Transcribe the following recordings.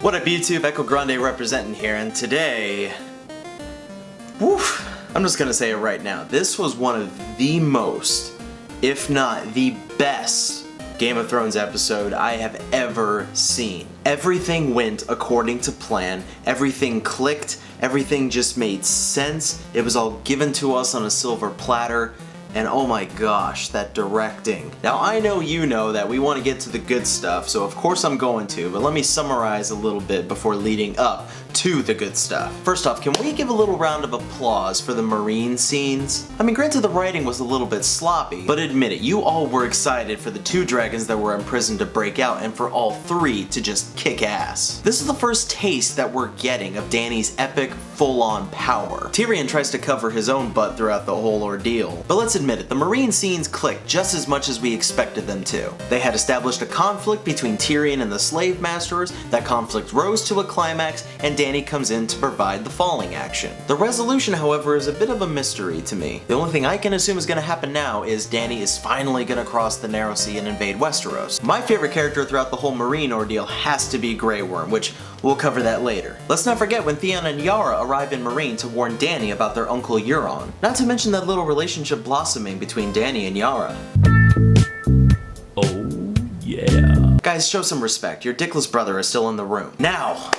What up YouTube, EkoGrande representing here, and today, I'm just gonna say it right now, this was one of the most, if not the best, Game of Thrones episode I have ever seen. Everything went according to plan, everything clicked, everything just made sense, it was all given to us on a silver platter. And oh my gosh, that directing. Now I know you know that we want to get to the good stuff, so of course I'm going to, but let me summarize a little bit before leading up to the good stuff. First off, can we give a little round of applause for the marine scenes? I mean, granted the writing was a little bit sloppy, but admit it, you all were excited for the 2 dragons that were imprisoned to break out and for all 3 to just kick ass. This is the first taste that we're getting of Dany's epic, full-on power. Tyrion tries to cover his own butt throughout the whole ordeal, but let's admit it, the marine scenes clicked just as much as we expected them to. They had established a conflict between Tyrion and the slave masters, that conflict rose to a climax, and Dany comes in to provide the falling action. The resolution, however, is a bit of a mystery to me. The only thing I can assume is going to happen now is Dany is finally going to cross the Narrow Sea and invade Westeros. My favorite character throughout the whole marine ordeal has to be Grey Worm, which we'll cover that later. Let's not forget when Theon and Yara arrive in Meereen to warn Dany about their uncle Euron. Not to mention that little relationship blossoming between Dany and Yara. Oh yeah. Guys, show some respect. Your dickless brother is still in the room. Now,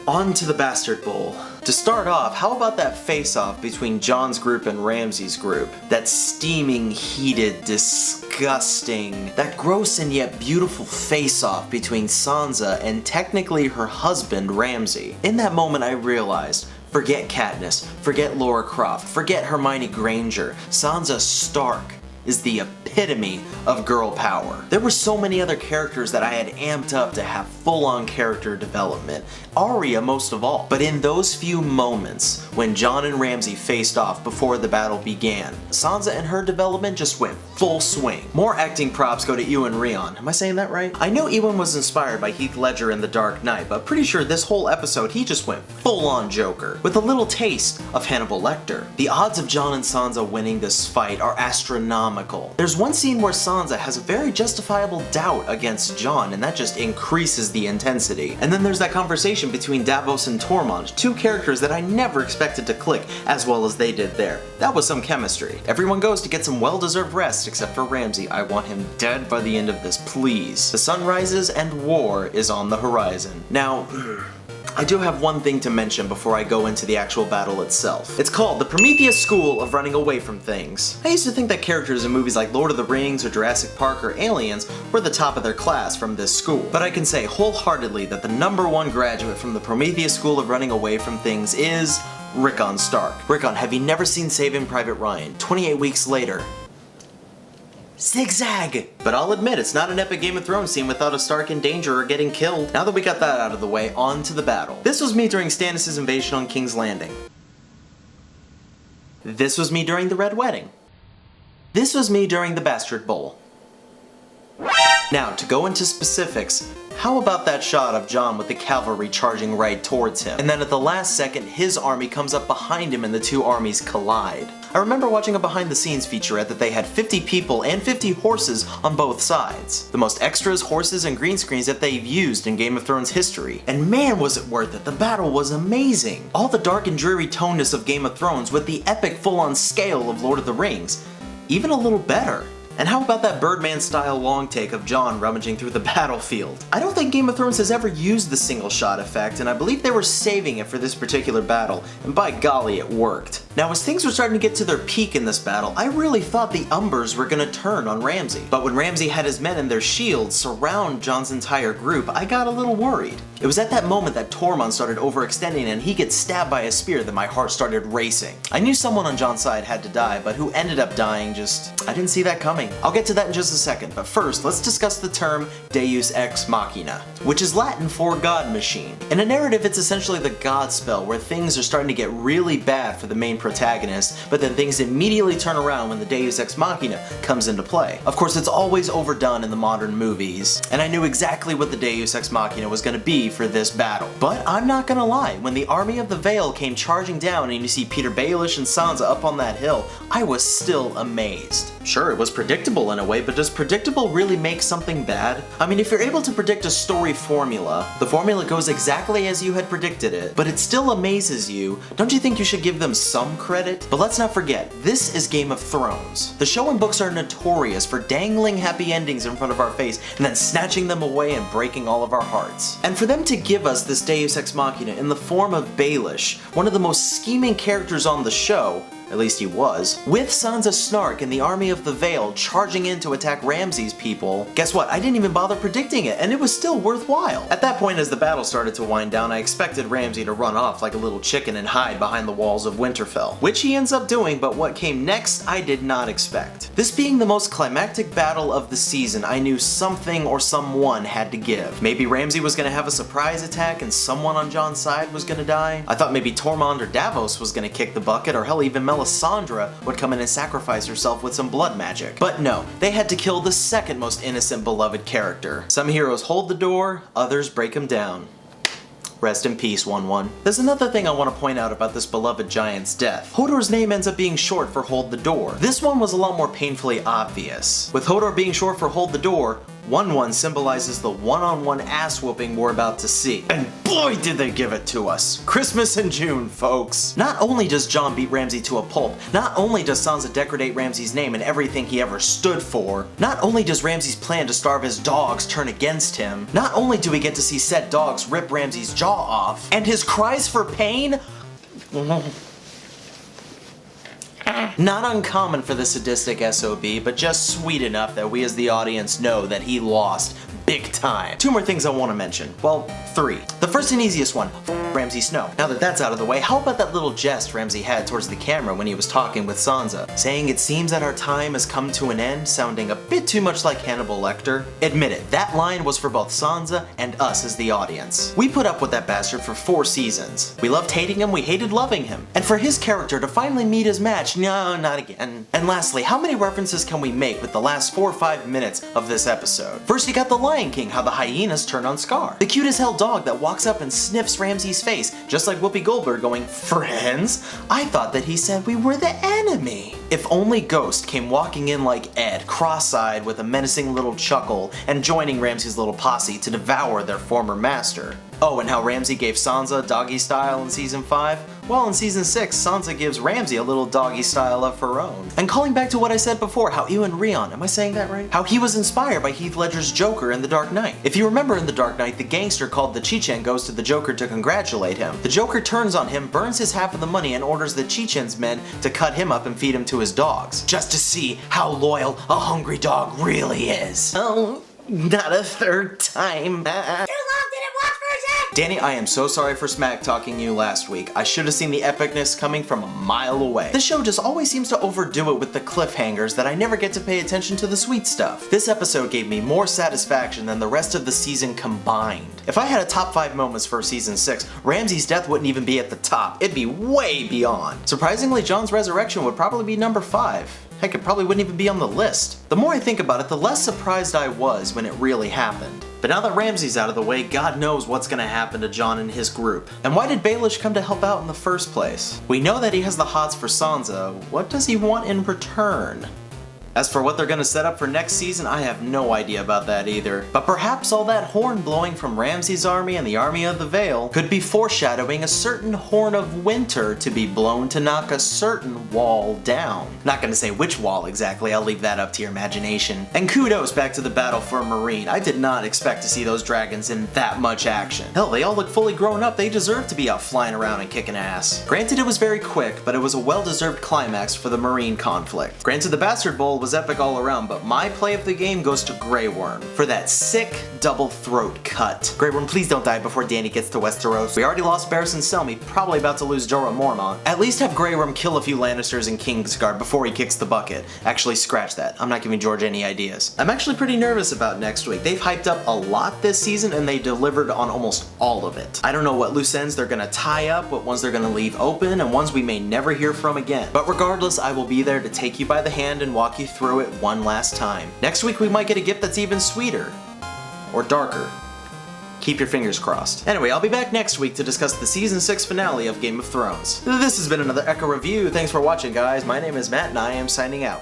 on to the Bastard Bowl. To start off, how about that face-off between Jon's group and Ramsay's group? That steaming, heated, disgusting, that gross and yet beautiful face-off between Sansa and technically her husband, Ramsay. In that moment I realized, forget Katniss, forget Lara Croft, forget Hermione Granger, Sansa Stark is the epitome of girl power. There were so many other characters that I had amped up to have full-on character development, Arya most of all. But in those few moments when Jon and Ramsay faced off before the battle began, Sansa and her development just went full swing. More acting props go to Ewan Rion. Am I saying that right? I know Ewan was inspired by Heath Ledger in The Dark Knight, but pretty sure this whole episode he just went full-on Joker, with a little taste of Hannibal Lecter. The odds of Jon and Sansa winning this fight are astronomical. There's one scene where Sansa has a very justifiable doubt against Jon, and that just increases the intensity. And then there's that conversation between Davos and Tormund, 2 characters that I never expected to click as well as they did there. That was some chemistry. Everyone goes to get some well-deserved rest except for Ramsay. I want him dead by the end of this, please. The sun rises and war is on the horizon. Now, I do have one thing to mention before I go into the actual battle itself. It's called the Prometheus School of Running Away from Things. I used to think that characters in movies like Lord of the Rings or Jurassic Park or Aliens were the top of their class from this school. But I can say wholeheartedly that the #1 graduate from the Prometheus School of Running Away from Things is Rickon Stark. Rickon, have you never seen Saving Private Ryan? 28 weeks later. Zigzag! But I'll admit, it's not an epic Game of Thrones scene without a Stark in danger or getting killed. Now that we got that out of the way, on to the battle. This was me during Stannis' invasion on King's Landing. This was me during the Red Wedding. This was me during the Bastard Bowl. Now, to go into specifics, how about that shot of Jon with the cavalry charging right towards him? And then at the last second, his army comes up behind him and the 2 armies collide. I remember watching a behind-the-scenes featurette that they had 50 people and 50 horses on both sides. The most extras, horses, and green screens that they've used in Game of Thrones history. And man was it worth it, the battle was amazing. All the dark and dreary toneness of Game of Thrones with the epic full-on scale of Lord of the Rings. Even a little better. And how about that Birdman-style long take of Jon rummaging through the battlefield? I don't think Game of Thrones has ever used the single shot effect, and I believe they were saving it for this particular battle, and by golly, it worked. Now, as things were starting to get to their peak in this battle, I really thought the Umbers were gonna turn on Ramsay. But when Ramsay had his men and their shields surround Jon's entire group, I got a little worried. It was at that moment that Tormund started overextending and he gets stabbed by a spear that my heart started racing. I knew someone on Jon's side had to die, but who ended up dying I didn't see that coming. I'll get to that in just a second, but first, let's discuss the term Deus Ex Machina, which is Latin for God Machine. In a narrative, it's essentially the God spell where things are starting to get really bad for the main protagonist, but then things immediately turn around when the Deus Ex Machina comes into play. Of course, it's always overdone in the modern movies, and I knew exactly what the Deus Ex Machina was going to be for this battle. But I'm not gonna lie, when the army of the Vale came charging down and you see Peter Baelish and Sansa up on that hill, I was still amazed. Sure, it was predictable predictable in a way, but does predictable really make something bad? I mean, if you're able to predict a story formula, the formula goes exactly as you had predicted it, but it still amazes you, don't you think you should give them some credit? But let's not forget, this is Game of Thrones. The show and books are notorious for dangling happy endings in front of our face and then snatching them away and breaking all of our hearts. And for them to give us this Deus Ex Machina in the form of Baelish, one of the most scheming characters on the show, at least he was, with Sansa Snark and the army of the Vale charging in to attack Ramsay's people, guess what? I didn't even bother predicting it, and it was still worthwhile. At that point, as the battle started to wind down, I expected Ramsay to run off like a little chicken and hide behind the walls of Winterfell, which he ends up doing, but what came next, I did not expect. This being the most climactic battle of the season, I knew something or someone had to give. Maybe Ramsay was gonna have a surprise attack and someone on Jon's side was gonna die. I thought maybe Tormund or Davos was gonna kick the bucket, or hell, even Melisandre would come in and sacrifice herself with some blood magic. But no, they had to kill the second most innocent beloved character. Some heroes hold the door, others break him down. Rest in peace, 1-1. There's another thing I want to point out about this beloved giant's death. Hodor's name ends up being short for Hold the Door. This one was a lot more painfully obvious. With Hodor being short for Hold the Door, 1-1 symbolizes the one-on-one ass whooping we're about to see. And boy did they give it to us. Christmas in June, folks. Not only does Jon beat Ramsay to a pulp, not only does Sansa degrade Ramsay's name and everything he ever stood for, not only does Ramsay's plan to starve his dogs turn against him, not only do we get to see said dogs rip Ramsay's jaw off, and his cries for pain, not uncommon for the sadistic SOB, but just sweet enough that we as the audience know that he lost big time. Two more things I want to mention. Well, three. The first and easiest one, Ramsay Snow. Now that that's out of the way, how about that little jest Ramsay had towards the camera when he was talking with Sansa, saying it seems that our time has come to an end, sounding a bit too much like Hannibal Lecter? Admit it, that line was for both Sansa and us as the audience. We put up with that bastard for 4 seasons. We loved hating him, we hated loving him. And for his character to finally meet his match, no, not again. And lastly, how many references can we make with the last 4 or 5 minutes of this episode? First you got the Lion King, how the hyenas turn on Scar. The cute as hell dog that walks up and sniffs Ramsay's face, just like Whoopi Goldberg going, "Friends? I thought that he said we were the enemy." If only Ghost came walking in like Ed, cross-eyed with a menacing little chuckle, and joining Ramsay's little posse to devour their former master. Oh, and how Ramsay gave Sansa doggy style in season 5? Well, in season 6, Sansa gives Ramsay a little doggy style of her own. And calling back to what I said before, how Ewan Rion, am I saying that right? How he was inspired by Heath Ledger's Joker in The Dark Knight. If you remember in The Dark Knight, the gangster called the Chechen goes to the Joker to congratulate him. The Joker turns on him, burns his half of the money, and orders the Chechen's men to cut him up and feed him to his dogs. Just to see how loyal a hungry dog really is. Oh, not a third time. Danny, I am so sorry for smack talking you last week. I should have seen the epicness coming from a mile away. This show just always seems to overdo it with the cliffhangers that I never get to pay attention to the sweet stuff. This episode gave me more satisfaction than the rest of the season combined. If I had a top 5 moments for season 6, Ramsay's death wouldn't even be at the top. It'd be way beyond. Surprisingly, Jon's resurrection would probably be number 5. Heck, it probably wouldn't even be on the list. The more I think about it, the less surprised I was when it really happened. But now that Ramsay's out of the way, God knows what's gonna happen to Jon and his group. And why did Baelish come to help out in the first place? We know that he has the hots for Sansa. What does he want in return? As for what they're gonna set up for next season, I have no idea about that either. But perhaps all that horn blowing from Ramsay's army and the army of the Vale could be foreshadowing a certain horn of winter to be blown to knock a certain wall down. Not gonna say which wall exactly, I'll leave that up to your imagination. And kudos back to the battle for Meereen. I did not expect to see those dragons in that much action. Hell, they all look fully grown up, they deserve to be out flying around and kicking ass. Granted it was very quick, but it was a well-deserved climax for the Meereen conflict. Granted the Bastard Bowl was epic all around, but my play of the game goes to Grey Worm for that sick double throat cut. Grey Worm, please don't die before Dany gets to Westeros. We already lost Barristan Selmy, probably about to lose Jorah Mormont. At least have Grey Worm kill a few Lannisters in Kingsguard before he kicks the bucket. Actually, scratch that. I'm not giving George any ideas. I'm actually pretty nervous about next week. They've hyped up a lot this season and they delivered on almost all of it. I don't know what loose ends they're gonna tie up, what ones they're gonna leave open, and ones we may never hear from again. But regardless, I will be there to take you by the hand and walk you through it one last time. Next week we might get a gift that's even sweeter. Or darker. Keep your fingers crossed. Anyway, I'll be back next week to discuss the season 6 finale of Game of Thrones. This has been another Eko Review. Thanks for watching, guys. My name is Matt and I am signing out.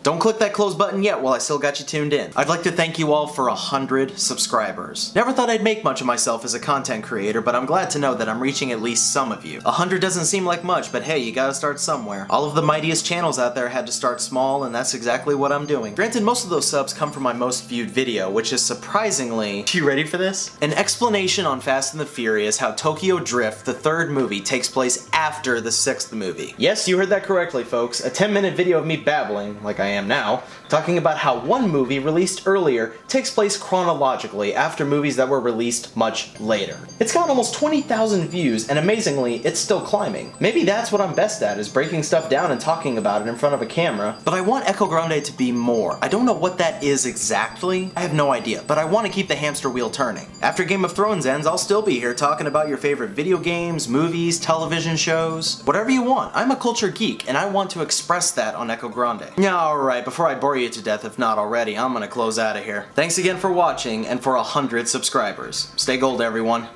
Don't click that close button yet while I still got you tuned in. I'd like to thank you all for 100 subscribers. Never thought I'd make much of myself as a content creator, but I'm glad to know that I'm reaching at least some of you. 100 doesn't seem like much, but hey, you gotta start somewhere. All of the mightiest channels out there had to start small, and that's exactly what I'm doing. Granted, most of those subs come from my most viewed video, which is surprisingly... You ready for this? An explanation on Fast and the Furious, how Tokyo Drift, the third movie, takes place after the sixth movie. Yes, you heard that correctly, folks. A 10-minute video of me babbling, like I am now, talking about how one movie released earlier takes place chronologically after movies that were released much later. It's got almost 20,000 views, and amazingly, it's still climbing. Maybe that's what I'm best at, is breaking stuff down and talking about it in front of a camera, but I want EkoGrande to be more. I don't know what that is exactly, I have no idea, but I want to keep the hamster wheel turning. After Game of Thrones ends, I'll still be here talking about your favorite video games, movies, television shows, whatever you want. I'm a culture geek, and I want to express that on EkoGrande. Alright, before I bore you to death, if not already, I'm gonna close out of here. Thanks again for watching, and for 100 subscribers. Stay gold, everyone.